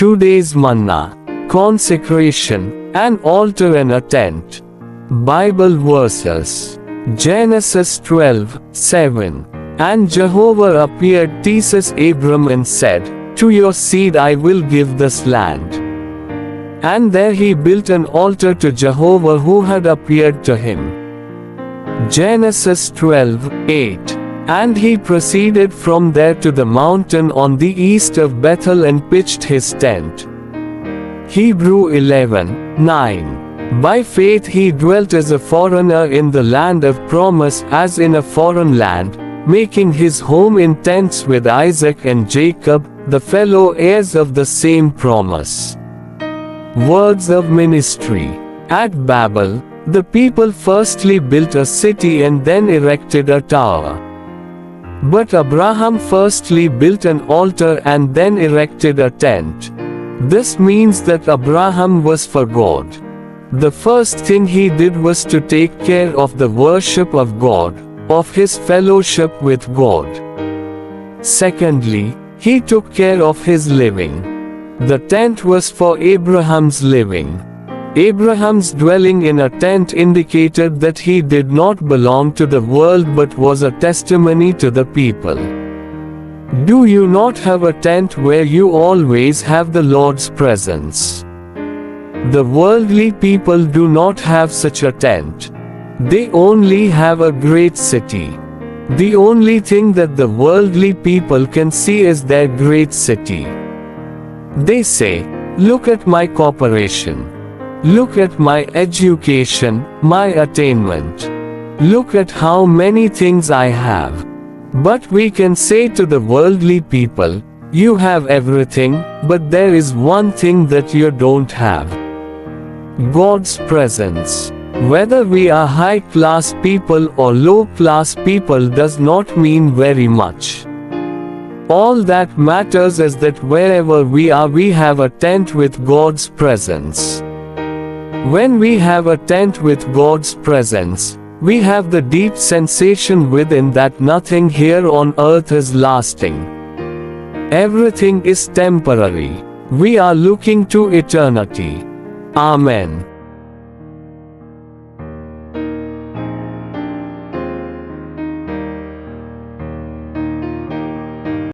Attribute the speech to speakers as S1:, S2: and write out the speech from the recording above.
S1: Today's manna, consecration, an altar and a tent. Bible verses. Genesis 12:7. And Jehovah appeared to Abram and said, To your seed I will give this land. And there he built an altar to Jehovah who had appeared to him. Genesis 12:8. And he proceeded from there to the mountain on the east of Bethel and pitched his tent. Hebrew 11:9. By faith he dwelt as a foreigner in the land of promise, as in a foreign land, making his home in tents with Isaac and Jacob, the fellow heirs of the same promise. Words of ministry. At Babel, the people firstly built a city and then erected a tower. But Abraham firstly built an altar and then erected a tent. This means that Abraham was for God. The first thing he did was to take care of the worship of God, of his fellowship with God. Secondly, he took care of his living. The tent was for Abraham's living. Abraham's dwelling in a tent indicated that he did not belong to the world but was a testimony to the people. Do you not have a tent where you always have the Lord's presence? The worldly people do not have such a tent. They only have a great city. The only thing that the worldly people can see is their great city. They say, Look at my corporation. Look at my education, my attainment. Look at how many things I have. But we can say to the worldly people, You have everything, but there is one thing that you don't have. God's presence. Whether we are high-class people or low-class people does not mean very much. All that matters is that wherever we are, we have a tent with God's presence. When we have a tent with God's presence, we have the deep sensation within that nothing here on earth is lasting. Everything is temporary. We are looking to eternity. Amen.